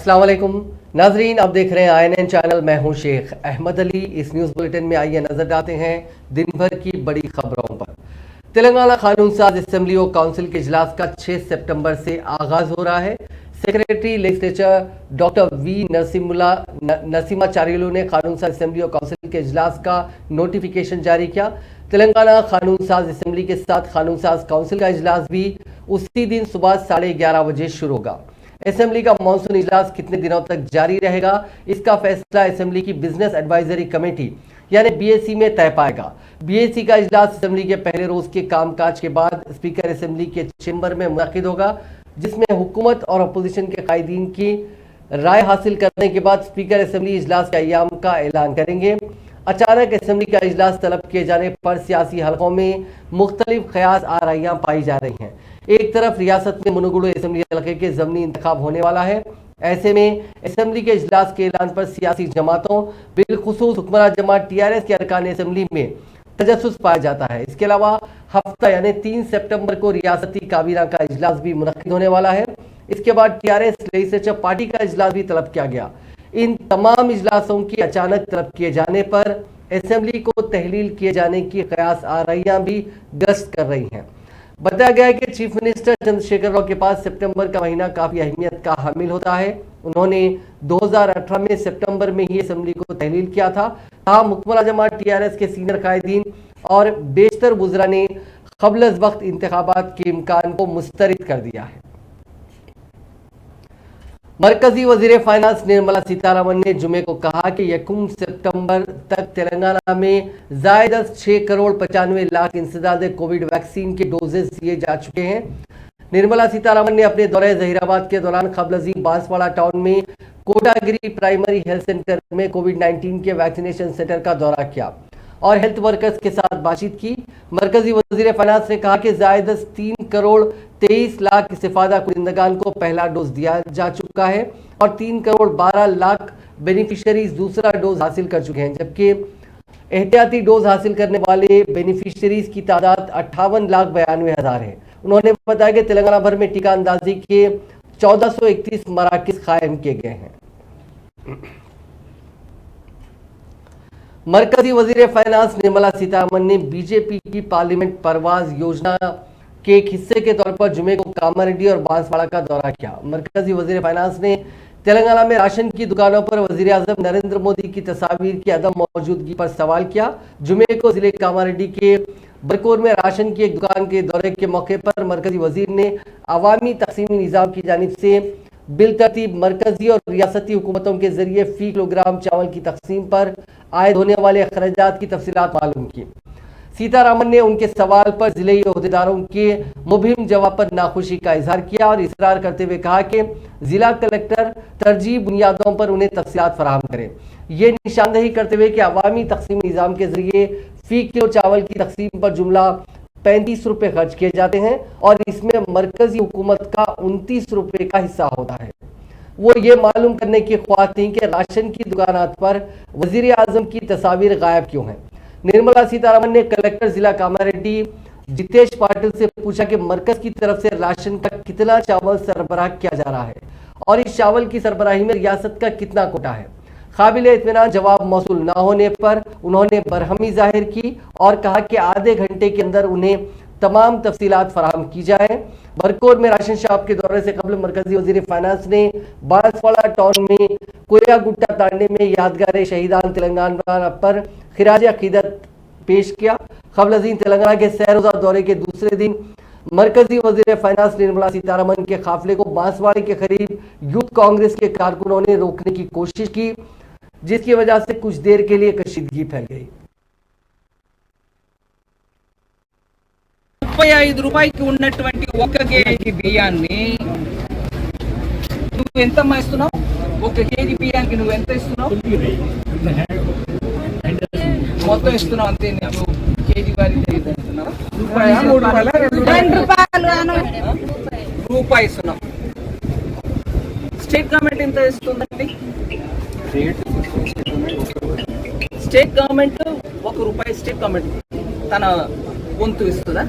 अस्सलाम वालेकुम नाजरीन, आप देख रहे हैं INN चैनल। मैं हूं शेख अहमद अली। इस न्यूज़ बुलेटिन में आइए नजर डालते हैं दिन भर की बड़ी खबरों पर। तेलंगाना कानून साज असेंबली और काउंसिल के इजलास का 6 सितंबर से आगाज हो रहा है। सेक्रेटरी लेजिस्लेचर डॉक्टर वी नरसिम्हाचार्युलु ने कानून साज असेंबली और काउंसिल के इजलास का नोटिफिकेशन जारी किया। तेलंगाना कानून साज असेंबली के साथ कानून साज काउंसिल का इजलास भी उसी दिन सुबह 11:30 बजे शुरू होगा। असेंबली का मॉनसून इजलास कितने दिनों तक जारी रहेगा, इसका फैसला असेंबली की बिजनेस एडवाइजरी कमेटी यानी BAC में तय पाएगा। BAC का इजलास असेंबली के पहले रोज के कामकाज के बाद स्पीकर असेंबली के चेंबर में मुनक्किद होगा, जिसमें हुकूमत और अपोजिशन के कायदीन की राय हासिल करने के बाद स्पीकर असेंबली इजलास के अय्याम का ऐलान करेंगे। अचानक असेंबली का इजलास तलब किए जाने पर सियासी हलकों में मुख्तलिफ क़यास आराइयां पाई जा रही हैं। एक तरफ रियासत में मुनुगुडु असेंबली हलके के ज़मीनी इंतखाब होने वाला है। ऐसे में असेंबली के इजलास के ऐलान पर सियासी जमातों बिलखुसूस हुक्मरान जमात TRS के अरकान असेंबली में तजस्सुस पाया जाता है। इसके अलावा हफ्ता यानी 3 सितंबर को रियासती काबीना का इजलास भी मुनक्किद होने वाला है। इसके बाद TRS लेजिस्लेचर पार्टी का इजलास भी तलब किया गया। इन तमाम इजलासों की अचानक तलब किए जाने पर असेंबली को तहलील किए जाने की कयास आराइयां भी गश्त कर रही हैं। बताया गया है कि चीफ मिनिस्टर चंद्रशेखर राव के पास सितंबर का महीना काफी अहमियत का हामिल होता है। उन्होंने 2018 में सितंबर में ही असेंबली को तहलील किया था। हुक्मरान जमात TRS के सीनियर कायदीन और बेशतर वुज़रा ने क़ब्ल अज़ वक्त इंतखाबात के इम्कान को मुस्तरद कर दिया है। मरकजी वजीर फाइनेंस निर्मला सीतारमन ने जुमे को कहा कि 1 सितंबर तक तेलंगाना में ज़ायद 6 करोड़ 95 लाख इंसदाद कोविड वैक्सीन के डोजेज दिए जा चुके हैं। निर्मला सीतारमन ने अपने दौरे जहीराबाद के दौरान क़ब्ल बांसवाड़ा टाउन में कोटागिरी प्राइमरी हेल्थ सेंटर में कोविड-19 के वैक्सीनेशन सेंटर का दौरा किया और हेल्थ वर्कर्स के साथ बातचीत की। मरकजी वजीर फाइनेंस ने कहा कि ज़ायद 3 करोड़ 23 लाख इस्तेफादा कुनिंदगान को पहला डोज दिया जा चुका है और 3 करोड़ 12 लाख बेनिफिशरीज दूसरा डोज हासिल कर चुके हैं, जबकि एहतियाती डोज हासिल करने वाले बेनिफिशरीज की तादाद 58,92,000 है। उन्होंने बताया कि तेलंगाना भर में टीका अंदाजी के 1431 मराकिज कायम किए गए हैं। मरकजी वजीर फाइनेंस निर्मला सीतारमन ने बीजेपी की पार्लियामेंट परवाज योजना के एक हिस्से के तौर पर जुमे को कामारेड्डी और बांसवाड़ा का दौरा किया। मरकजी वजीर फाइनेंस ने तेलंगाना में राशन की दुकानों पर वजीर आजम नरेंद्र मोदी की तस्वीर की अदम मौजूदगी पर सवाल किया। जुमे को जिले कामारेड्डी के बरकोर में राशन की एक दुकान के दौरे के मौके पर मरकजी वजीर ने अवामी तकसीमी निज़ाम की जानिब से बिलतरतीब मरकजी और रियासती हुकूमतों के जरिए फी किलोग्राम चावल की तकसीम पर आयद होने वाले अखराजात की तफसीलात मालूम की। सीतारमन ने उनके सवाल पर जिले अहदेदारों के मुबहिम जवाब पर नाखुशी का इजहार किया और इसरार करते हुए कहा कि जिला कलेक्टर तरजीह बुनियादों पर उन्हें तफसीलात फराहम करें। ये निशानदेही करते हुए कि अवामी तकसीमी निज़ाम के जरिए फी किलो चावल की तकसीम पर जुमला 35 रुपये खर्च किए जाते हैं और इसमें मरकजी हुकूमत का 29 रुपये का हिस्सा होता है। वो ये मालूम करने की ख्वाहिश थी कि राशन की दुकानात पर वजीर आजम की तस्वीर गायब क्यों है। निर्मला सीतारमन ने कलेक्टर जिला कामारेड्डी जितेश पाटिल से पूछा कि मरकज की तरफ से राशन का कितना चावल सरबराह किया जा रहा है और इस चावल की सरबराही में रियासत का कितना कोटा है। काबिल इत्मीनान जवाब मौसूल न होने पर उन्होंने बरहमी जाहिर की और कहा कि आधे घंटे के अंदर उन्हें तमाम तफसीलात फराहम की जाए। बरकोर में राशन शॉप के दौरे से कबल मरकजी वजीर फाइनेंस ने बांसवाड़ा टाउन में कोया गुट्टा तांडे में यादगार शहीदान तेलंगाना पर खिराज अकीदत पेश किया। कबल तेलंगाना के सैरोजा दौरे के दूसरे दिन मरकजी वजीर फाइनेंस निर्मला सीतारमन के काफिले को बांसवाड़े के करीब यूथ कांग्रेस के कारकुनों ने रोकने की कोशिश की, जिसकी वजह से कुछ देर के लिए कशीदगी फैल गई। 35 రూపాయలకి ఉన్నటువంటి 1 కేజీ బియ్యాన్ని నువ్వు ఎంత ఇస్తున్నావు? 1 కేజీ బియ్యానికి నువ్వు ఎంత ఇస్తున్నావు? మొత్తం ఇస్తున్నావు అంతే. నీకు కేజీ వారి తెలియదు అంటున్నావా? రూపాయి ఇస్తున్నావు. స్టేట్ గవర్నమెంట్ ఎంత ఇస్తుందండి? స్టేట్ గవర్నమెంట్ 1 రూపాయి స్టేట్ గవర్నమెంట్ తన వంతు ఇస్తుందా?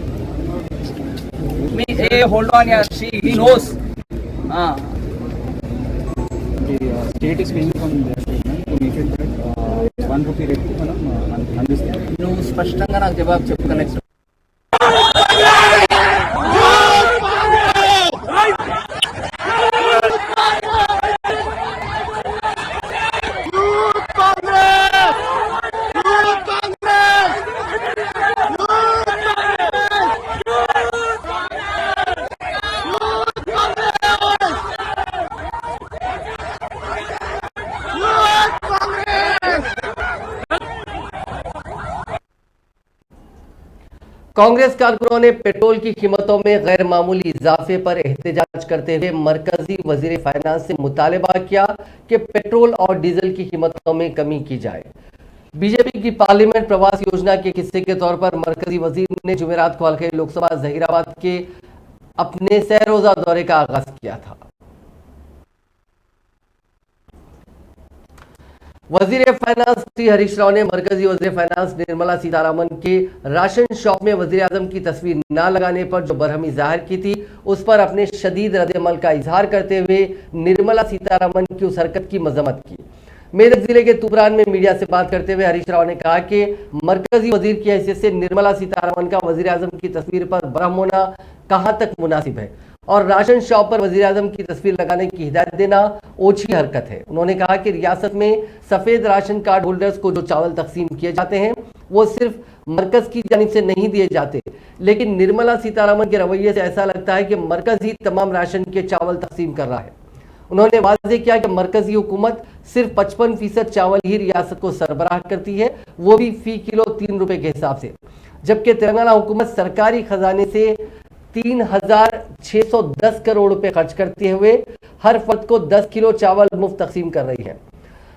hold on, yeah, he knows. మనకి state spending from to make it that 1 rupee రేట్కి మనం అందిస్తాం. నువ్వు స్పష్టంగా నాకు జవాబు చెప్పు. నెక్స్ట్ कांग्रेस कारकुनों ने पेट्रोल की कीमतों में गैर मामूली इजाफे पर एहतजाज करते हुए मरकजी वजीर फाइनेंस से मुतालबा किया कि पेट्रोल और डीजल की कीमतों में कमी की जाए। बीजेपी की पार्लियामेंट प्रवास योजना के हिस्से के तौर पर मरकजी वजीर ने जुमेरात को हल्के लोकसभा जहीराबाद के अपने सह रोजा दौरे का आगाज किया था। वजीर फाइनेंस श्री हरीश राव ने मरकजी वजीर फाइनेंस निर्मला सीतारमण के राशन शॉप में वजीर आजम की तस्वीर न लगाने पर जो बरहमी जाहिर की थी, उस पर अपने शदीद रद्द-ए-अमल का इजहार करते हुए निर्मला सीतारमण की उस हरकत की मजम्मत की। मेरठ जिले के तुबरान में मीडिया से बात करते हुए हरीश राव ने कहा कि मरकजी वजीर की हैसियत से निर्मला सीतारमण का वजीर आजम की तस्वीर पर बरहम होना कहां तक मुनासिब है और राशन शॉप पर वजीर आजम की तस्वीर लगाने की हिदायत देना ओछी हरकत है। उन्होंने कहा कि रियासत में सफेद राशन कार्ड होल्डर्स को जो चावल तकसीम किए जाते हैं वो सिर्फ मरकज की जानिब से नहीं दिए जाते, लेकिन निर्मला सीतारमण के रवैये से ऐसा लगता है कि मरकज ही तमाम राशन के चावल तकसीम कर रहा है। उन्होंने वाज़ेह किया कि मरकजी हुकूमत सिर्फ 55% चावल ही रियासत को सरबराह करती है, वो भी फी किलो 3 रुपए के हिसाब से, जबकि तेलंगाना हुकूमत सरकारी खजाने से 3610 करोड़ रुपए खर्च करते हुए हर फर्द को 10 किलो चावल मुफ्त तकसीम कर रही है।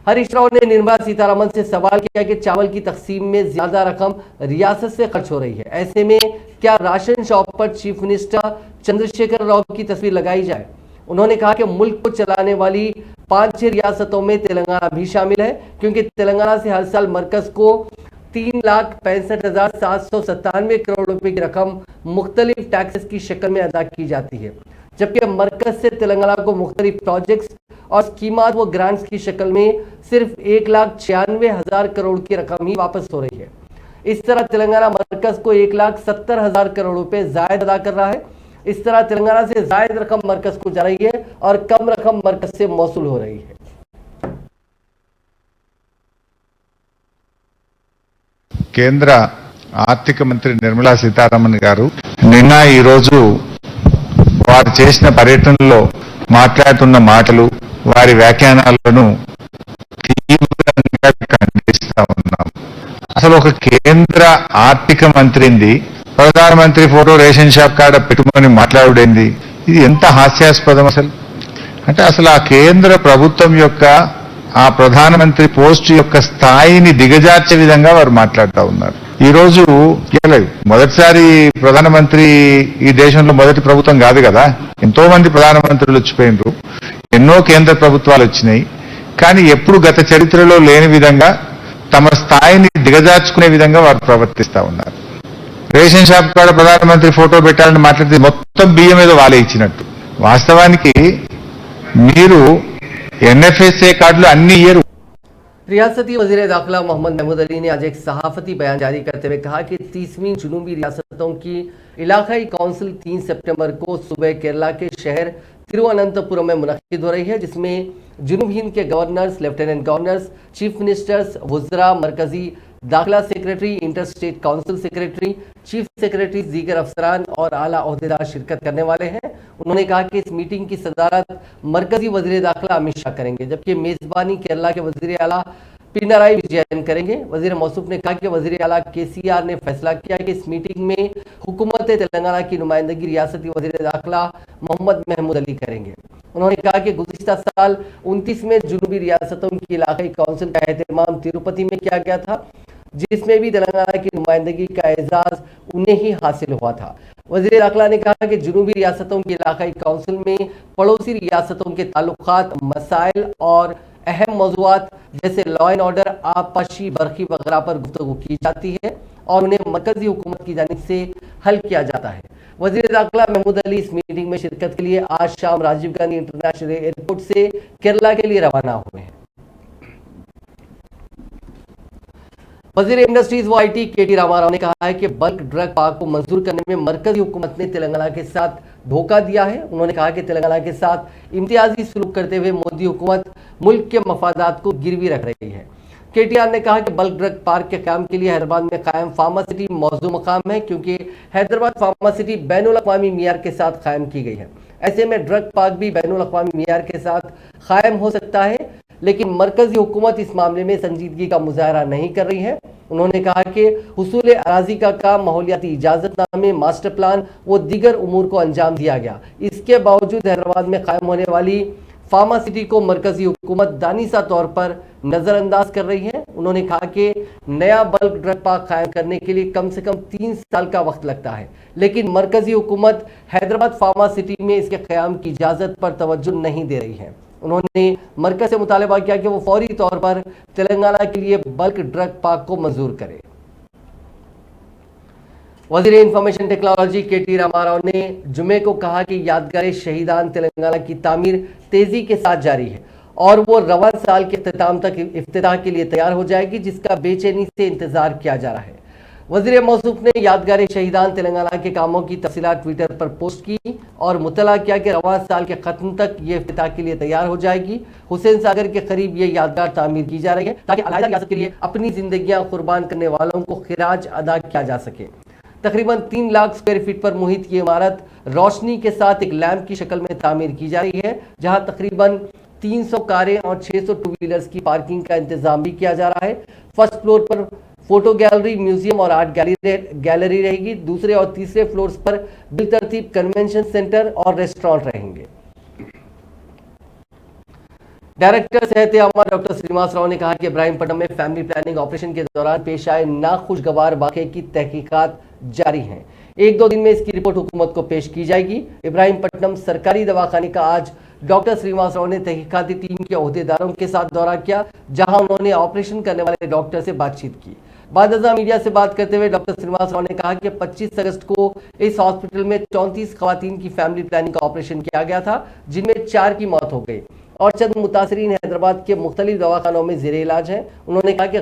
हरीश राव ने निर्मला सीतारमण से सवाल किया कि चावल की तकसीम में ज्यादा रकम रियासत से खर्च हो रही है, ऐसे में क्या राशन शॉप पर चीफ मिनिस्टर चंद्रशेखर राव की तस्वीर लगाई जाए। उन्होंने कहा कि मुल्क को चलाने वाली 5-6 रियासतों में तेलंगाना भी शामिल है, क्योंकि तेलंगाना से हर साल मरकज को 3,65,797 करोड़ रुपए की रकम मुख्तलिफ टैक्सेस की शक्ल में अदा की जाती है, जबकि मरकज से तेलंगाना को मुख्तलिफ प्रोजेक्ट्स और स्कीमात व ग्रांट्स की शक्ल में सिर्फ 1,96,000 करोड़ की रकम ही वापस हो रही है। इस तरह तेलंगाना मरकज को 1,70,000 करोड़ रुपए जायद अदा कर रहा है। इस तरह तेलंगाना से जायद रकम मरकज को जा रही है और कम रकम मरकज से मौसूल हो रही है। కేంద్ర ఆర్థిక మంత్రి నిర్మలా సీతారామన్ గారు నిన్న ఈ రోజు వారు చేసిన పర్యటనలో మాట్లాడుతున్న మాటలు, వారి వ్యాఖ్యానాలను తీవ్రంగా ఖండిస్తా ఉన్నాం. అసలు ఒక కేంద్ర ఆర్థిక మంత్రిని ప్రధానమంత్రి ఫోటో రేషన్ షాప్ కాడ పెట్టుకొని మాట్లాడేంది, ఇది ఎంత హాస్యాస్పదం అసలు. అంటే అసలు ఆ కేంద్ర ప్రభుత్వం యొక్క ఆ ప్రధానమంత్రి పోస్ట్ యొక్క స్థాయిని దిగజార్చే విధంగా వారు మాట్లాడుతూ ఉన్నారు. ఈ రోజు మొదటిసారి ప్రధానమంత్రి ఈ దేశంలో మొదటి ప్రభుత్వం కాదు కదా, ఎంతో మంది ప్రధానమంత్రులు వచ్చిపోయినరు, ఎన్నో కేంద్ర ప్రభుత్వాలు వచ్చినాయి. కానీ ఎప్పుడు గత చరిత్రలో లేని విధంగా తమ స్థాయిని దిగజార్చుకునే విధంగా వారు ప్రవర్తిస్తూ ఉన్నారు. రేషన్ షాప్ కాడ ప్రధానమంత్రి ఫోటో పెట్టాలని మాట్లాడితే మొత్తం బియ్యం ఏదో వాళ్ళే ఇచ్చినట్టు. వాస్తవానికి మీరు NFSA कार्ड अन्नी इयर। रियासती वजीर दाखिला मोहम्मद महमूद अली ने आज एक सहाफती बयान जारी करते हुए कहा कि 30वीं जुनूबी रियासतों की इलाकाई काउंसिल 3 सितंबर को सुबह केरला के शहर तिरुवनंतपुरम में मुनक्किद हो रही है, जिसमें जुनूब हिंद के governors, lieutenant governors, chief ministers, वज़रा, मरकजी दाखिला secretary, inter state council secretary, chief secretary, दीगर अफसरान और आला ओहदेदार शिरकत करने वाले हैं। उन्होंने कहा कि इस मीटिंग की सदारत मरकजी वजीर दाखिला अमित शाह करेंगे, जबकि मेजबानी केरला के वजीर आला पिनराई विजयन करेंगे। वजीर मौसूफ ने कहा कि वजीर आला KCR ने फैसला किया कि इस मीटिंग में हुकूमत तेलंगाना की नुमाइंदगी रियासती वजीर दाखिला मोहम्मद महमूद अली करेंगे। उन्होंने कहा कि गुज़िश्ता साल 29 में जुनूबी रियासतों की इलाकाई काउंसिल का एहतमाम तिरुपति में किया गया था, जिसमें भी तेलंगाना की नुमाइंदगी का एजाज उन्हें ही हासिल हुआ था। वजीर दाखिला ने कहा कि जुनूबी रियासतों की इलाकाई काउंसिल में पड़ोसी रियासतों के ताल्लुकात, मसाइल और अहम मौज़ूआत जैसे लॉ एंड ऑर्डर, आबपाशी, बरखी वगैरह पर गुफ्तगू की जाती है और उन्हें मरकजी हुकूमत की जानिब से हल किया जाता है। वजीर दाखिला महमूद अली इस मीटिंग में शिरकत के लिए आज शाम राजीव गांधी इंटरनेशनल एयरपोर्ट से केरला के लिए रवाना हुए हैं। वजीर इंडस्ट्रीज व आईटी केटी रामाराव ने कहा है कि बल्क ड्रग पार्क को मंजूर करने में मरकजी हुकूमत ने तेलंगाना के साथ धोखा दिया है। उन्होंने कहा कि तेलंगाना के साथ इम्तियाजी सलूक करते हुए मोदी हुकूमत मुल्क के मफादात को गिरवी रख रही है। केटीआर ने कहा कि बल्क ड्रग पार्क के काम के लिए हैदराबाद में कायम फार्मा सिटी मौजू मकाम है, क्योंकि हैदराबाद फार्मा सिटी बैनुल अक़वामी मियार के साथ कायम की गई है। ऐसे में ड्रग पार्क भी बैनुल अक़वामी मियार के साथ कायम हो सकता है, लेकिन मरकजी हुकूमत इस मामले में संजीदगी का मुजाहरा नहीं कर रही है। उन्होंने कहा कि हुसूल अराजी का काम, माहौलियाती इजाजतनामे, मास्टर प्लान व दीगर उमूर को अंजाम दिया गया। इसके बावजूद हैदराबाद में कायम होने वाली फार्मा सिटी को मरकजी हुकूमत दानिशा तौर पर नजरअंदाज कर रही है। उन्होंने कहा कि नया बल्क ड्रग पार्क कायम करने के लिए कम से कम 3 साल का वक्त लगता है, लेकिन मरकजी हुकूमत हैदराबाद फार्मा सिटी में इसके क़याम की इजाज़त पर तवज्जो नहीं दे रही है। उन्होंने मरकज से मुतालबा किया कि वो फौरी तौर पर तेलंगाना के लिए बल्क ड्रग पार्क को मंजूर करे। वजीर इंफॉर्मेशन टेक्नोलॉजी केटी रामाराव ने जुमे को कहा कि यादगार शहीदान तेलंगाना की तामीर तेजी के साथ जारी है और वो रवां साल के इख्तिताम तक इफ्तिताह के लिए तैयार हो जाएगी, जिसका बेचैनी से इंतजार किया जा रहा है। वजीर मौसूफ ने यादगार शहीदान तेलंगाना के कामों की तफसीलात ट्विटर पर पोस्ट की और मुतला किया कि रवां साल के खत्म तक ये इफ्तिताह के लिए तैयार हो जाएगी। हुसैन सागर के करीब ये यादगार तामीर की जा रही है ताकि अलहदा रियासत के लिए अपनी जिंदगियां कुर्बान करने वालों को खिराज अदा किया जा सके। तकरीबन 3 लाख स्क्वायर फीट पर मुहित ये इमारत रोशनी के साथ एक लैंप की शक्ल में तामीर की जा रही है, जहां तकरीबन 300 कारें और 600 टू व्हीलर्स की पार्किंग का इंतजाम भी किया जा रहा है। फर्स्ट फ्लोर पर फोटो गैलरी, म्यूजियम और आर्ट गैलरी रहेगी। दूसरे और तीसरे फ्लोर्स पर बिलतरतीब कन्वेंशन सेंटर और रेस्टोरेंट रहेंगे। डायरेक्टर सेहत आमा डॉक्टर श्रीनिवास राव ने कहा कि इब्राहिमपट्टनम में फैमिली प्लानिंग ऑपरेशन के दौरान पेश आए नाखुशगवार वाक़े की तहकीकात जारी हैं। 1-2 दिन में इसकी रिपोर्ट हुकूमत को पेश की जाएगी। इब्राहिमपट्टनम सरकारी दवाखाने का आज डॉक्टर श्रीनिवास राव ने तहकीकाती टीम के ओहदेदारों के साथ दौरा किया, जहां उन्होंने ऑपरेशन करने वाले डॉक्टर से बातचीत की। बादअज़ा मीडिया से बात करते हुए डॉक्टर श्रीनिवास राव ने कहा कि 25 अगस्त को इस हॉस्पिटल में 34 खवातीन की फैमिली प्लानिंग का ऑपरेशन किया गया था, जिनमें 4 की मौत हो गई और चंद मुतासरीन हैदराबाद के मुख्तलिफ दवाखानों में ज़ेरे इलाज हैं। उन्होंने कहा कि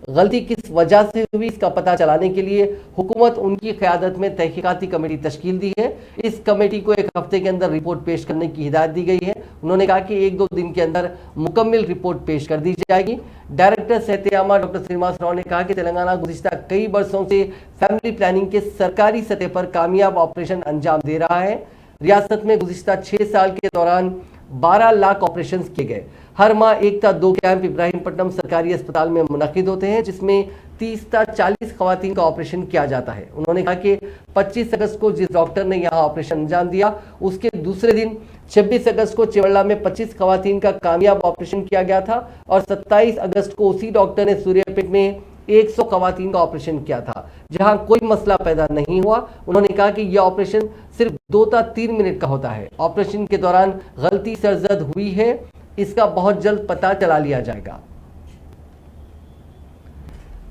गलती किस वजह से हुई, इसका पता चलाने के लिए हुकूमत उनकी क़यादत में तहकीकाती कमेटी तश्कील दी है। इस कमेटी को 1 हफ्ते के अंदर रिपोर्ट पेश करने की हिदायत दी गई है। उन्होंने कहा कि 1-2 दिन के अंदर मुकम्मल रिपोर्ट पेश कर दी जाएगी। डायरेक्टर सेहत आमा डॉक्टर श्रीनिवास राव ने कहा कि तेलंगाना गुज़िश्ता कई बरसों से फैमिली प्लानिंग के सरकारी सतह पर कामयाब ऑपरेशन अंजाम दे रहा है। रियासत में गुज़िश्ता 6 साल के दौरान 12 लाख ऑपरेशन किए गए। हर माह 1 था 2 कैंप इब्राहिमपट्टनम सरकारी अस्पताल में मुनक़िद होते हैं, जिसमें 30 था 40 खवातीन का ऑपरेशन किया जाता है। उन्होंने कहा कि 25 अगस्त को जिस डॉक्टर ने यहां ऑपरेशन अंजाम दिया, उसके दूसरे दिन 26 अगस्त को चिवल्ला में 25 खवातीन का कामयाब ऑपरेशन किया गया था और 27 अगस्त को उसी डॉक्टर ने सूर्यापेट में 100 खवातीन का ऑपरेशन किया था, जहां कोई मसला पैदा नहीं हुआ। उन्होंने कहा कि यह ऑपरेशन सिर्फ 2 था 3 मिनट का होता है। ऑपरेशन के दौरान गलती सरजद हुई है, इसका बहुत जल्द पता चला लिया जाएगा।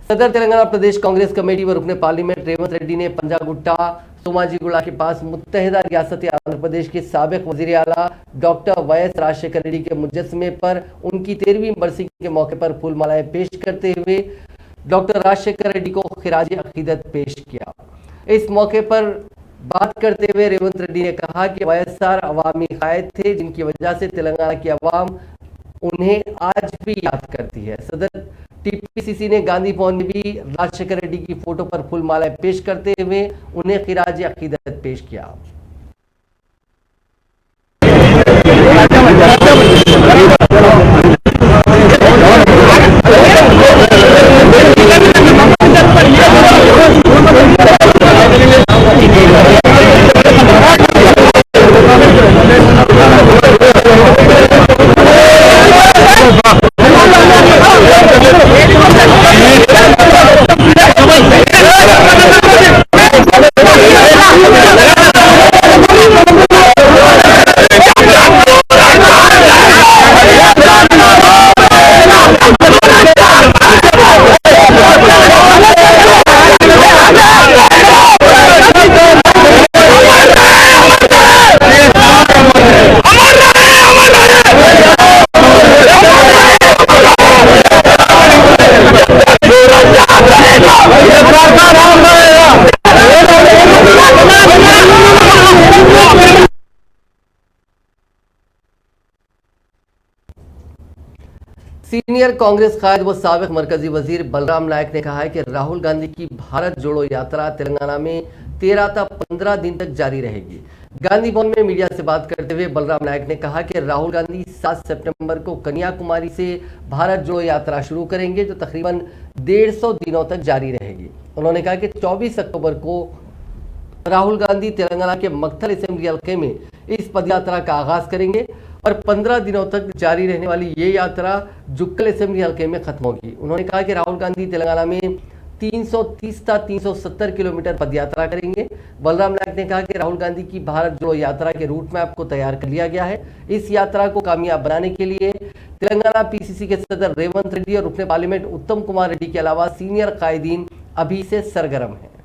सदर तेलंगाना प्रदेश कांग्रेस कमेटी व रुकने पार्लियामेंट रेवंत रेड्डी ने पंजागुट्टा सोमाजीगुड़ा के पास मुत्तहिदा रियासत आंध्र प्रदेश के साबिक वजीर आला डॉक्टर वाईएस राजशेखर रेड्डी के मुजस्समे पर उनकी 13वीं बरसी के मौके पर फूलमालाएं पेश करते हुए डॉक्टर राजशेखर रेड्डी को खिराज अकीदत पेश किया। इस मौके पर बात करते हुए रेवंत रेड्डी ने कहा कि वाईएसआर अवामी कायद थे, जिनकी वजह से तेलंगाना की अवाम उन्हें आज भी याद करती है। सदर टीपीसीसी ने गांधी भवन में भी राजशेखर रेड्डी की फोटो पर फूलमालाएं पेश करते हुए उन्हें खिराज अकीदत पेश किया। सीनियर कांग्रेस कायद व साबिक मरकजी वजीर बलराम नायक ने कहा है कि राहुल गांधी की भारत जोड़ो यात्रा तेलंगाना में 13 तक 15 दिन तक जारी रहेगी। गांधी भवन में मीडिया से बात करते हुए बलराम नायक ने कहा कि राहुल गांधी 7 सितंबर को कन्याकुमारी से भारत जोड़ो यात्रा शुरू करेंगे, जो तकरीबन 150 दिनों तक जारी रहेगी। उन्होंने कहा कि 24 अक्टूबर को राहुल गांधी तेलंगाना के मक्थल असेंबली हल्के में इस पदयात्रा का आगाज करेंगे और 15 दिनों तक जारी रहने वाली ये यात्रा जुक्कल असेंबली हल्के में खत्म होगी। उन्होंने कहा कि राहुल गांधी तेलंगाना में 330 था 370 किलोमीटर पदयात्रा करेंगे। बलराम नायक ने कहा कि राहुल गांधी की भारत जोड़ो यात्रा के रूट मैप को तैयार कर लिया गया है। इस यात्रा को कामयाब बनाने के लिए तेलंगाना पीसीसी के सदर रेवंत रेड्डी और रुकने पार्लियामेंट उत्तम कुमार रेड्डी के अलावा सीनियर कायदीन अभी से सरगर्म हैं।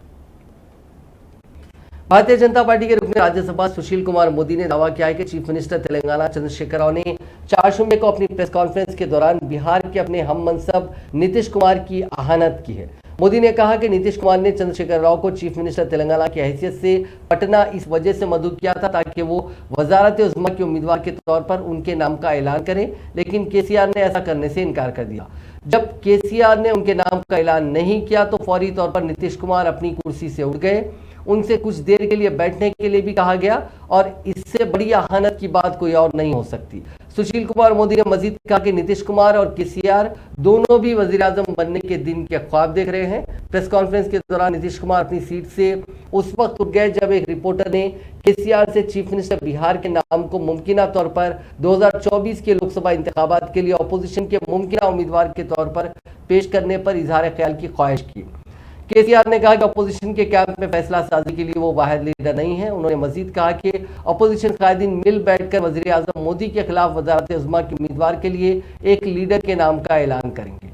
भारतीय जनता पार्टी के रुकने राज्यसभा सुशील कुमार मोदी ने दावा किया है कि चीफ मिनिस्टर तेलंगाना चंद्रशेखर राव ने 4 मई को अपनी प्रेस कॉन्फ्रेंस के दौरान बिहार के अपने हम मनसब नीतीश कुमार की आहानत की है। मोदी ने कहा कि नीतीश कुमार ने चंद्रशेखर राव को चीफ मिनिस्टर तेलंगाना की हैसियत से पटना इस वजह से मदऊ किया था ताकि वो वजारत उज़्मा के उम्मीदवार के तौर पर उनके नाम का ऐलान करें, लेकिन केसीआर ने ऐसा करने से इनकार कर दिया। जब केसीआर ने उनके नाम का ऐलान नहीं किया तो फौरी तौर पर नीतीश कुमार अपनी कुर्सी से उठ गए। उनसे कुछ देर के लिए बैठने के लिए भी कहा गया और इससे बड़ी आहानत की बात कोई और नहीं हो सकती। सुशील कुमार मोदी ने मजीद कहा कि नीतीश कुमार और केसीआर दोनों भी वजीर आजम बनने के दिन के ख्वाब देख रहे हैं। प्रेस कॉन्फ्रेंस के दौरान नीतीश कुमार अपनी सीट से उस वक्त उठ गए जब एक रिपोर्टर ने केसीआर से चीफ मिनिस्टर बिहार के नाम को मुमकिना तौर पर 2024 के लोकसभा इंतखाबात के लिए अपोजिशन के मुमकिना उम्मीदवार के तौर पर पेश करने पर इजहार ख्याल की ख्वाहिश की। केसीआर ने कहा कि अपोजिशन के कैंप में फैसला साजी के लिए वो वाहिद लीडर नहीं है। उन्होंने मजीद कहा कि अपोजिशन कायदीन मिल बैठकर वजीर आजम मोदी के खिलाफ वजारत उज़्मा के उम्मीदवार के लिए एक लीडर के नाम का ऐलान करेंगे।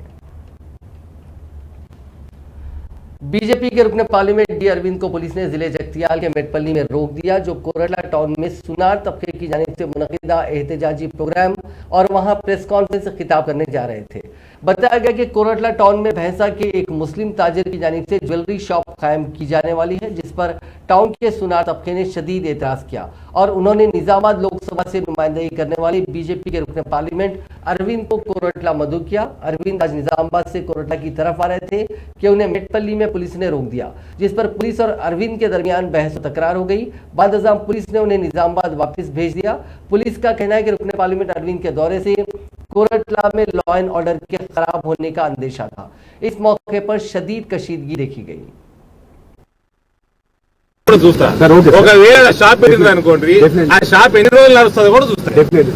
बीजेपी के रुकने पार्लियामेंट डी अरविंद को पुलिस ने जिले जगतियाल के मेटपल्ली में रोक दिया, जो कोरटला टाउन में सुनार तबके की जानिब से मुनक़िदा एहतजाजी प्रोग्राम और वहां प्रेस कॉन्फ्रेंस से खिताब करने जा रहे थे। बताया गया कि कोरटला टाउन में भैंसा के एक मुस्लिम ताजिर की जानिब से ज्वेलरी शॉप कायम की जाने वाली है, जिस पर टाउन के सुनार तबके ने शदीद एतराज किया और उन्होंने निजामाबाद लोकसभा से नुमाइंदगी करने वाली बीजेपी के रुकने पार्लियामेंट अरविंद को कोरटला मदऊ किया। अरविंद आज निजामाबाद से कोरटला की तरफ आ रहे थे कि उन्हें मेटपल्ली में पुलिस ने रोक दिया, जिस पर पुलिस और अरविंद के दरमियान बहस व तकरार हो गई। बाद अज़ाम पुलिस ने उन्हें निजामाबाद वापस भेज दिया। पुलिस का कहना है कि रुकने पार्लियामेंट अरविंद के दौरे से कोरटला में लॉ एंड ऑर्डर के खराब होने का अंदेशा था। इस मौके पर शदीद कशीदगी देखी गई। చూస్తా ఒకవేళ షాప్ పెట్టింది అనుకోండి, ఆ షాప్ ఎన్ని రోజులు నడుస్తుంది కూడా చూస్తా. డెఫినెట్లీ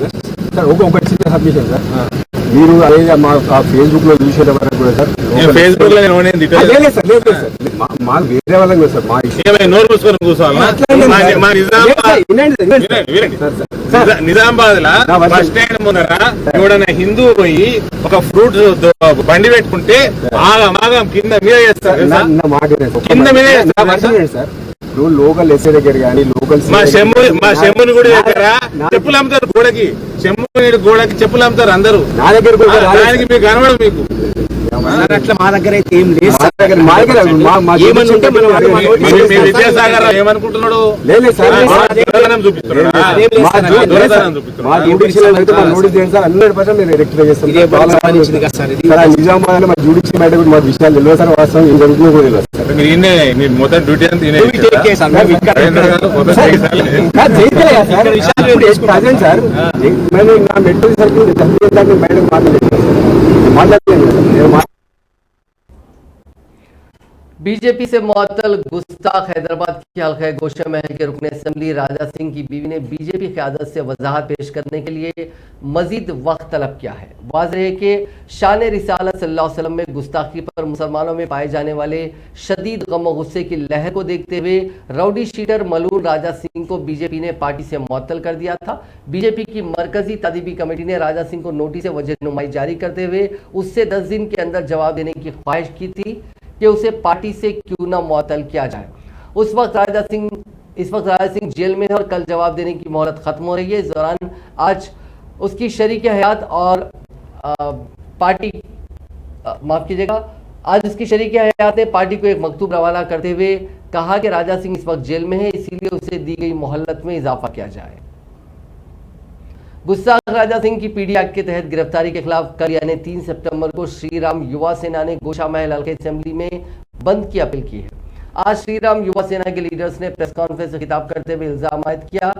సార్ ఒక చిన్న సబ్మిషన్ సార్, మీరు అదే మా ఫేస్బుక్ లో చూసేట వరకు కూడా సార్, ఫేస్బుక్ లో నేను లేదు సార్ మా వేరే వాళ్ళకి లేదు సార్, మా నోరు మూసుకొని కూర్చోవాలా. మా నిజామాబాద్ లా బస్ స్టాండ్ ముందర ఎవడన్నా హిందూ పోయి ఒక ఫ్రూట్ బండి పెట్టుకుంటే ఆగం కింద మీద చేస్తారు, కింద మీద చేస్తారు సార్. లోకల్ ఎస్ఐ దగ్గర కానీ లోకల్ మా శంభుని గుడి దగ్గర చెప్పులు అమ్ముతారు, గోడకి శంభుని గోడకి చెప్పులు అమ్ముతారు అందరూ. నా దగ్గర దానికి మీకు కనబడదు. మీకు అట్లా మా దగ్గర అయితే ఏం లేదు. విద్యాసాగర్ ఏమనుకుంటున్నాడు? చూపిస్తున్నాడు. మా జ్యుడిషియల్ అయితే మా నోటీస్ చేయండి సార్, 100% మీరు రెక్టిఫై చేస్తాం. నిజామాబాద్ మా జ్యుడిషియల్ బయట మా విషయాలు తెలియదు సార్, వాస్తవం ఏం జరుగుతుందో కూడా తెలియదు సార్. మీరు మొత్తం డ్యూటీ అంతా సార్. నేను నా మెట్రో సర్కిల్ బయటకు మాట్లాడలేదు. बीजेपी से मुअत्तल गुस्ताख हैदराबाद की हल्का गोशा महल के रुकने असेंबली राजा सिंह की बीवी ने बीजेपी क़यादत से वजाहत पेश करने के लिए मजीद वक्त तलब किया है। वाज़ेह है कि शान रिसालत सल्लल्लाहु अलैहि वसल्लम में गुस्ताखी पर मुसलमानों में पाए जाने वाले शदीद गम और गुस्से की लहर को देखते हुए राउडी शीटर मलून राजा सिंह को बीजेपी ने पार्टी से मुअत्तल कर दिया था। बीजेपी की मरकजी तादीबी कमेटी ने राजा सिंह को नोटिस वजहनुमाई जारी करते हुए उससे 10 दिन के अंदर जवाब देने की ख्वाहिश की थी कि उसे पार्टी से क्यों न मुअत्तल किया जाए। इस वक्त राजा सिंह जेल में है और कल जवाब देने की मोहलत खत्म हो रही है। इस दौरान आज उसकी शरीक हयात और पार्टी माफ कीजिएगा आज उसकी शरीक हयात ने पार्टी को एक मकतूब रवाना करते हुए कहा कि राजा सिंह इस वक्त जेल में है, इसीलिए उसे दी गई मोहलत में इजाफा किया जाए। गुस्साख राजा सिंह की पीडी एक्ट के तहत गिरफ्तारी के खिलाफ कल यानी 3 सितंबर को श्री राम युवा सेना ने गोशा महल हल्के असेंबली में बंद की अपील की है। आज श्री राम युवा सेना के लीडर्स ने प्रेस कॉन्फ्रेंस से खिताब करते हुए इल्जाम आयद किया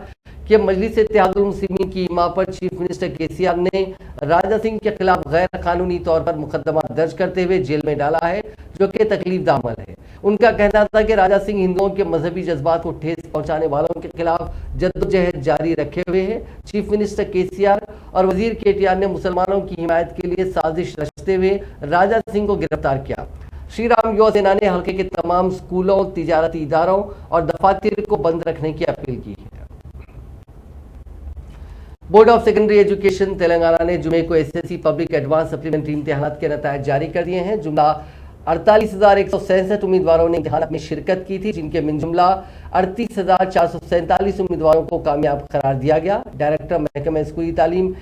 कि मजलिस इत्तेहादुल मुस्लिमीन की इमाम पर चीफ मिनिस्टर केसीआर ने राजा सिंह के खिलाफ गैर कानूनी तौर पर मुकदमा दर्ज करते हुए जेल में डाला है, जो कि तकलीफदा अमल है। उनका कहना था कि राजा सिंह हिंदुओं के मजहबी जज्बात को ठेस पहुंचाने वालों के खिलाफ जद्दोजहद जारी रखे हुए हैं। चीफ मिनिस्टर केसीआर और वजीर केटीआर ने मुसलमानों की हिमायत के लिए साजिश रचते हुए राजा सिंह को गिरफ्तार किया। श्री राम युवा सेना ने हल्के के तमाम स्कूलों, तिजारती इदारों और दफातर को बंद रखने की अपील की है। Board of secondary education Telangana ने जुमे को एसएससी पब्लिक एडवांस सप्लीमेंट्री इम्तिहानात के नतायज जारी कर दिए हैं। जुमला 48,167 उम्मीदवारों ने इम्तिहान में शिरकत की थी, जिनके मिन जुमला 38,447 उम्मीदवारों को कामयाब करार दिया गया। डायरेक्टर महकमा स्कूली तालीम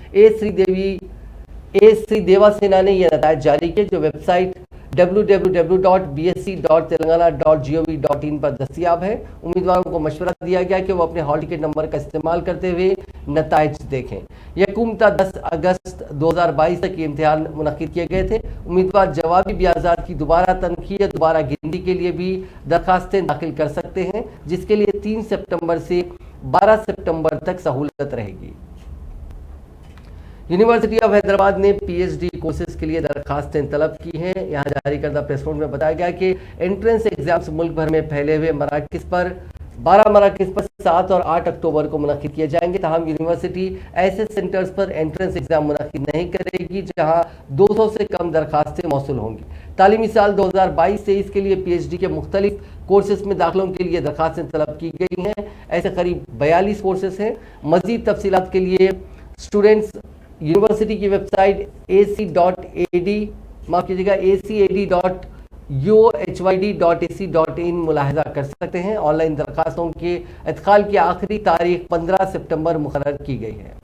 ए श्री देवा सेना ने यह नतायज जारी किए, जो वेबसाइट www.bsc.telangana.gov.in पर दस्तियाब है। उम्मीदवारों को मशवरा दिया गया कि वो अपने हॉल टिकट नंबर का इस्तेमाल करते हुए नताइज देखें। यकूमता 10 अगस्त 2022 तक ये इम्तिहान मुनक्किद किए गए थे। उम्मीदवार जवाबी ब्याजात की दोबारा तनखी या दोबारा गिनती के लिए भी दरखास्तें दाखिल कर सकते हैं, जिसके लिए 3 सितंबर से 12 सितंबर तक सहूलत रहेगी। यूनिवर्सिटी ऑफ हैदराबाद ने पीएचडी कोर्सेज के लिए दरखास्तें तलब की हैं। यहाँ जारी करदा प्रेस नोट में बताया गया कि एंट्रेंस एग्जाम्स मुल्क भर में फैले हुए मराकिज़ पर 12 मराकिज़ पर 7 और 8 अक्टूबर को मुनक्किद किए जाएंगे। तमाम यूनिवर्सिटी ऐसे सेंटर्स पर एंट्रेंस एग्जाम मुनक्किद नहीं करेगी जहाँ 200 से कम दरखास्तें मौसूल होंगी। तालीमी साल 2022-23 के लिए पीएचडी के मुख्तलिफ कोर्सेज में दाखिलों के लिए दरखास्तें तलब की गई हैं। ऐसे करीब 42 कोर्सेज हैं। मज़ीद तफसीलात के लिए स्टूडेंट्स यूनिवर्सिटी की वेबसाइट acad.uohyd.ac.in मुलाहिजा कर सकते हैं। ऑनलाइन दरखास्तों के इत्काल की आखिरी तारीख 15 सितंबर मुकर्रर की गई है।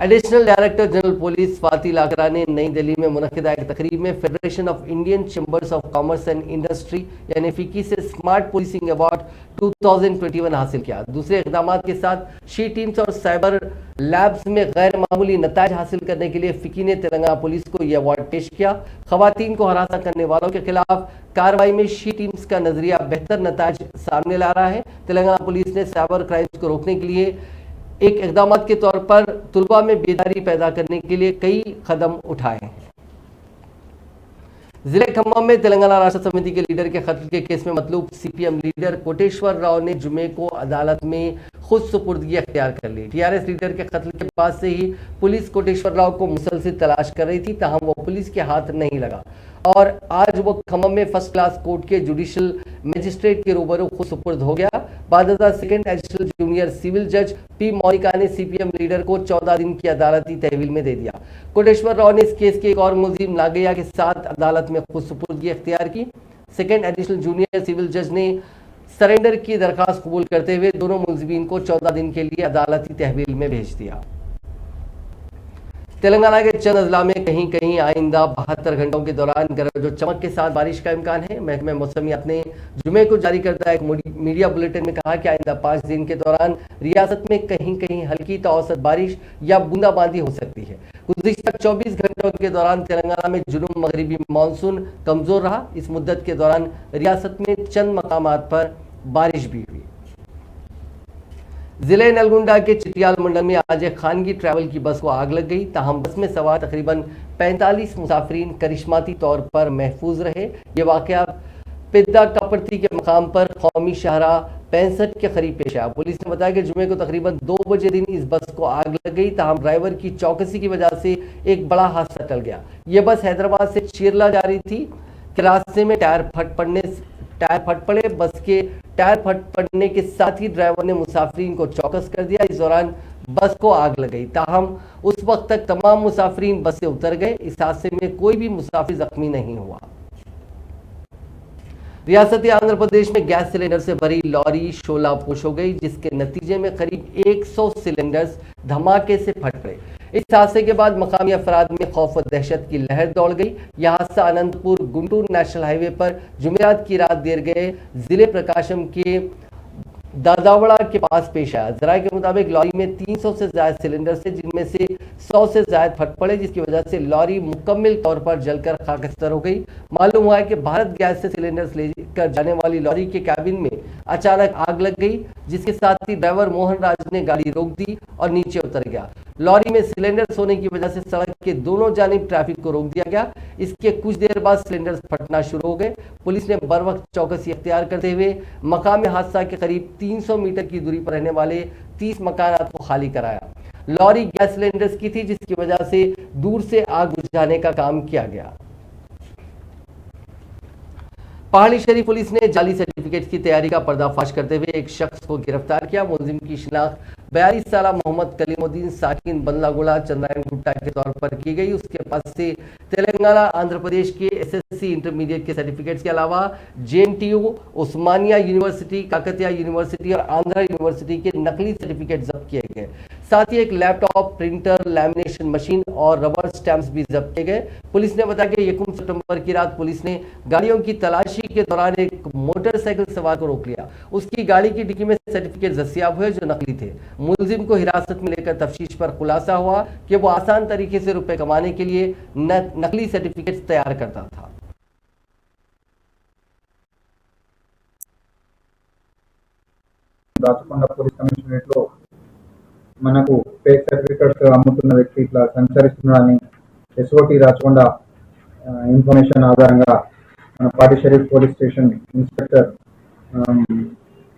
एडिशनल डायरेक्टर जनरल पुलिस फातिल आगरा ने नई दिल्ली में मुनक्किदा एक तकरीब में federation of Indian chambers of commerce and industry यानी फिकी से स्मार्ट पुलिसिंग अवार्ड 2021 हासिल किया। दूसरे इकदाम के साथ शी टीम्स और साइबर लैब्स में गैर मामूली नताइज हासिल करने के लिए फिकी ने तेलंगाना पुलिस को यह अवार्ड पेश किया। खवातीन को हरासा करने वालों के खिलाफ कार्रवाई में शी टीम्स का नजरिया बेहतर नताइज सामने ला रहा है। तेलंगाना पुलिस ने साइबर क्राइम्स को रोकने के लिए एक इकदाम के तौर पर तुलबा में बेदारी पैदा करने के लिए कई कदम उठाए हैं। जिले खम्मम में तेलंगाना राष्ट्र समिति के लीडर के कत्ल के केस में मतलूब सीपीएम लीडर कोटेश्वर राव ने जुमे को अदालत में खुद सुपुर्दगी अख्तियार कर ली। टीआरएस लीडर के कत्ल के बाद से ही पुलिस कोटेश्वर राव को मुसलसिल तलाश कर रही थी, ताहम वो पुलिस के हाथ नहीं लगा और आज वो खम्मम में फर्स्ट क्लास कोर्ट के जुडिशियल मजिस्ट्रेट के रूबरू खुद सुपुर्द हो गया। बादशाह सेकंड एडिशनल जूनियर सिविल जज पी मोनिका ने सीपीएम लीडर को 14 दिन की अदालती तहवील में दे दिया। कोटेश्वर राव ने इस केस के एक और मुलजिम नागैया के साथ अदालत में खुद सुपुर्दगी अख्तियार की। सेकंड एडिशनल जूनियर सिविल जज ने सरेंडर की दरखास्त कबूल करते हुए दोनों मुलजिमीन को 14 दिन के लिए अदालती तहवील में भेज दिया। तेलंगाना के चंद अजला में कहीं कहीं आइंदा 72 घंटों के दौरान गरज और चमक के साथ बारिश का इम्कान है। महकमा मौसमियात ने जुमे को जारी करता एक मीडिया बुलेटिन में कहा कि आइंदा 5 दिन के दौरान रियासत में कहीं कहीं हल्की तो औसत बारिश या बूंदाबांदी हो सकती है। गुज़िश्ता 24 घंटों के दौरान तेलंगाना में जुनूब मगरिबी मानसून कमजोर रहा। इस मुद्दत के दौरान रियासत में चंद मकामात पर बारिश भी हुई। जिले नलगुंडा के चिटियाल मंडल में आज एक खानगी ट्रैवल की बस को आग लग गई, ताहम बस में सवार तकरीबन 45 मुसाफिरीन करिश्माती तौर पर महफूज रहे। ये वाकया पिद्दा कपड़ती के मकाम पर कौमी शाहरा 65 के करीब पेश आया। पुलिस ने बताया कि जुमे को तकरीबन 2 बजे दिन इस बस को आग लग गई, ताहम ड्राइवर की चौकसी की वजह से एक बड़ा हादसा टल गया। ये बस हैदराबाद से चीरला जा रही थी कि रास्ते में टायर फट पड़े। बस के टायर फट पड़ने के साथ ही ड्राइवर ने मुसाफिरीन को चौकस कर दिया। इस दौरान बस को आग लग गई, ताहम उस वक्त तक तमाम मुसाफिरीन बस से उतर गए। इस हादसे में कोई भी मुसाफिर जख्मी नहीं हुआ। रियासती आंध्र प्रदेश में गैस सिलेंडर से भरी लॉरी शोलापोश हो गई, जिसके नतीजे में करीब 100 सिलेंडर्स धमाके से फट पड़े। इस हादसे के बाद मकामी अफराद में खौफ और दहशत की लहर दौड़ गई। यह हादसा अनंतपुर गुंटूर नेशनल हाईवे पर जुमेरात की रात देर गए जिले प्रकाशम के दादावड़ा के पास पेश आया। जराये के मुताबिक लॉरी में 300 से ज्यादा सिलेंडर थे, जिनमें से 100 से ज्यादा फट पड़े, जिसकी वजह से लॉरी मुकम्मल तौर पर जलकर खाकस्तर हो गई। मालूम हुआ है कि भारत गैस से सिलेंडर्स लेकर जाने वाली लॉरी के कैबिन में अचानक आग लग गई, जिसके साथ ही ड्राइवर मोहन राज ने गाड़ी रोक दी और नीचे उतर गया। लॉरी में सिलेंडर्स होने की वजह से सड़क के दोनों जानिब ट्रैफिक को रोक दिया गया। इसके कुछ देर बाद सिलेंडर्स फटना शुरू हो गए। पुलिस ने बर वक्त चौकसी अख्तियार करते हुए मकाम हादसा के करीब 300 मीटर की दूरी पर रहने वाले 30 मकानात को खाली कराया। लॉरी गैस सिलेंडर्स की थी, जिसकी वजह से दूर से आग बुझाने का काम किया गया। पहाड़ी शरीफ पुलिस ने जाली सर्टिफिकेट की तैयारी का पर्दाफाश करते हुए एक शख्स को गिरफ्तार किया। मुलजिम की शिनाख्त 42 साल मोहम्मद कलीमुद्दीन साकिन बंदलागुड़ा चंद्रायन गुट्टा के तौर पर की गई। उसके पास से तेलंगाना, आंध्र प्रदेश के एसएससी इंटरमीडिएट के सर्टिफिकेट्स के अलावा जेएनटीयू, उस्मानिया यूनिवर्सिटी, काकतिया यूनिवर्सिटी और आंध्रा यूनिवर्सिटी के नकली सर्टिफिकेट जब्त किए गए। साथ ही एक लैपटॉप, प्रिंटर, लैमिनेशन मशीन और रबर स्टैंप्स भी जब्त किए गए। पुलिस ने बताया कि 1 सितंबर की रात पुलिस ने गाड़ियों की तलाशी के दौरान एक मोटरसाइकिल सवार को रोक लिया। उसकी गाड़ी की डिक्की में सर्टिफिकेट दस्तियाब हुए जो नकली थे। मुलजिम को हिरासत में लेकर तफ्तीश पर खुलासा हुआ कि वो आसान तरीके से रुपए कमाने के लिए नकली सर्टिफिकेट तैयार करता था। రాచకొండ పోలీస్ కమిషనరేట్ లో మనకు ఫేక్ సర్టిఫికెట్స్ అమ్ముతున్న వ్యక్తి ఇట్లా సంచరిస్తున్నాడని ఎస్ఓటి రాచకొండ ఇన్ఫర్మేషన్ ఆధారంగా మన పాడి Sharif police station inspector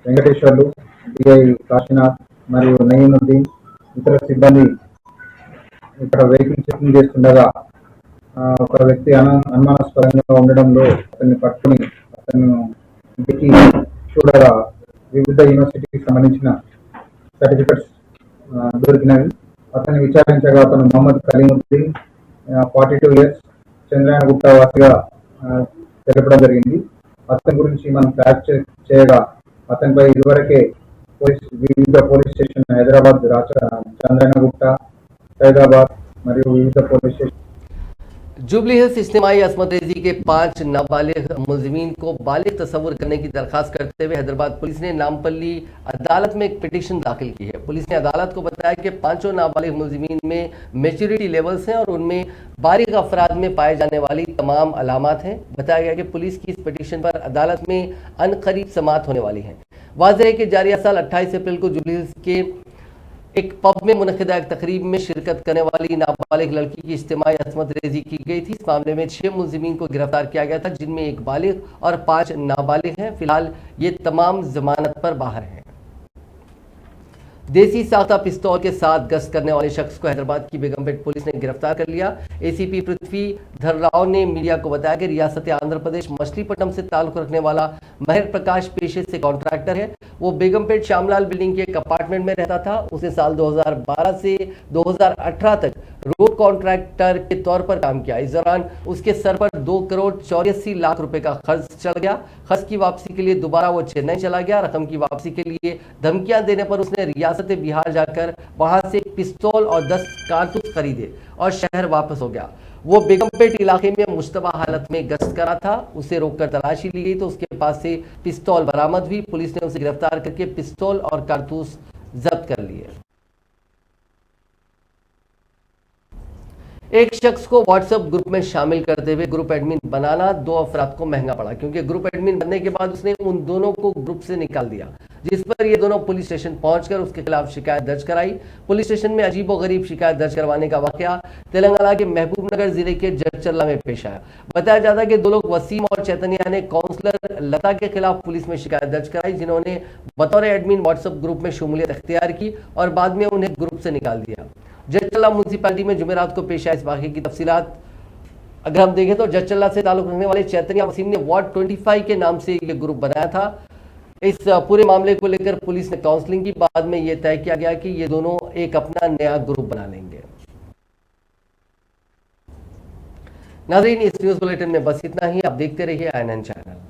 Venkateswarlu, DI Kashinath మరియు నయీముద్దీన్ ఇతర సిబ్బంది ఇక్కడ వెహికల్ చెకింగ్ చేస్తుండగా ఒక వ్యక్తి అనుమానాస్పదంగా ఉండడంలో అతన్ని పట్టుకుని అతను ఇంటికి చూడగా వివిధ యూనివర్సిటీకి సంబంధించిన సర్టిఫికెట్స్ దొరికినవి. అతన్ని విచారించగా అతను మొహమ్మద్ కలీముద్దీన్ 42 ఇయర్స్ చంద్రాయన గుట్ట వాసిగా తెలపడం జరిగింది. అతని గురించి మనం ట్రాక్ చేయగా అతనిపై ఇదివరకే వివిధ పోలీస్ స్టేషన్ హైదరాబాద్, చంద్రాయన గుట్ట, సైదాబాద్ మరియు వివిధ పోలీస్ స్టేషన్ जुबली हिल्स इज्तिमाई असमत रेजी के 5 नाबालिग मुलजिमीन को बालिग तस्वुर करने की दरखास्त करते हुए हैदराबाद पुलिस ने नामपल्ली अदालत में एक पिटीशन दाखिल की है। पुलिस ने अदालत को बताया कि 5 नाबालिग मुलजिमीन में मेच्योरिटी लेवल्स हैं और उनमें बालिग अफराद में पाए जाने वाली तमाम अलामात हैं। बताया गया कि पुलिस की इस पिटीशन पर अदालत में अनकरीब समाअत होने वाली है। वाज़ेह है कि जारिया साल 28 अप्रैल को जुबली हिल्स के एक पब में मुनक़िदा एक तकरीब में शिरकत करने वाली नाबालिग लड़की की इज्तिमाई असमत रेजी की गई थी। इस मामले में 6 मुलजिमीन को गिरफ्तार किया गया था, जिनमें 1 बालिग और 5 नाबालिग हैं। फिलहाल ये तमाम जमानत पर बाहर हैं। देसी साख्ता पिस्तौल के साथ गश्त करने वाले शख्स को हैदराबाद की बेगमपेट पुलिस ने गिरफ्तार कर लिया। एसीपी पृथ्वी धर्राव ने मीडिया को बताया कि रियासत आंध्र प्रदेश मछलीपट्टनम से ताल्लुक रखने वाला महर प्रकाश पेशे से कॉन्ट्रैक्टर है। वो बेगमपेट श्यामलाल बिल्डिंग के एक अपार्टमेंट में रहता था। उसने साल 2012 से 2018 तक रोड कॉन्ट्रैक्टर के तौर पर काम किया। इस दौरान उसके सर पर 2 करोड़ 84 लाख रुपए का खर्च चढ़ गया। खर्च की वापसी के लिए दोबारा वो चेन्नई चला गया। रकम की वापसी के लिए धमकियां देने पर उसने रियासत बिहार जाकर वहां से पिस्तौल और 10 कारतूस खरीदे और शहर वापस हो गया। वो बेगमपेट इलाके में मुश्तबा हालत में गश्त करा था। उसे रोककर तलाशी ली गई तो उसके पास से पिस्तौल बरामद हुई। पुलिस ने उसे गिरफ्तार करके पिस्तौल और कारतूस जब्त कर लिए। एक शख्स को व्हाट्सएप ग्रुप में शामिल करते हुए ग्रुप एडमिन बनाना 2 अफराद को महंगा पड़ा, क्योंकि ग्रुप एडमिन बनने के बाद उसने उन दोनों को ग्रुप से निकाल दिया, जिस पर ये दोनों पुलिस स्टेशन पहुंचकर उसके खिलाफ शिकायत दर्ज कराई। पुलिस स्टेशन में अजीबोगरीब शिकायत दर्ज करवाने का वाकया तेलंगाना के महबूबनगर जिले के जडचर्ला में पेश आया। बताया जाता है कि 2 लोग वसीम और चैतन्या ने काउंसलर लता के खिलाफ पुलिस में शिकायत दर्ज कराई, जिन्होंने बतौर एडमिन व्हाट्सएप ग्रुप में शमूलियत अख्तियार की और बाद में उन्हें ग्रुप से निकाल दिया। जडचर्ला म्यूनसिपैलिटी में जुमेरात को पेश आए इस वाकये की तफसीलात अगर हम देखें तो जडचर्ला से ताल्लुक रखने वाले चैतन्या वसीम ने वार्ड 25 के नाम से ये ग्रुप बनाया था। इस पूरे मामले को लेकर पुलिस ने काउंसलिंग की। बाद में यह तय किया गया कि ये दोनों एक अपना नया ग्रुप बना लेंगे। नाज़रीन, इस न्यूज बुलेटिन में बस इतना ही। आप देखते रहिए INN चैनल।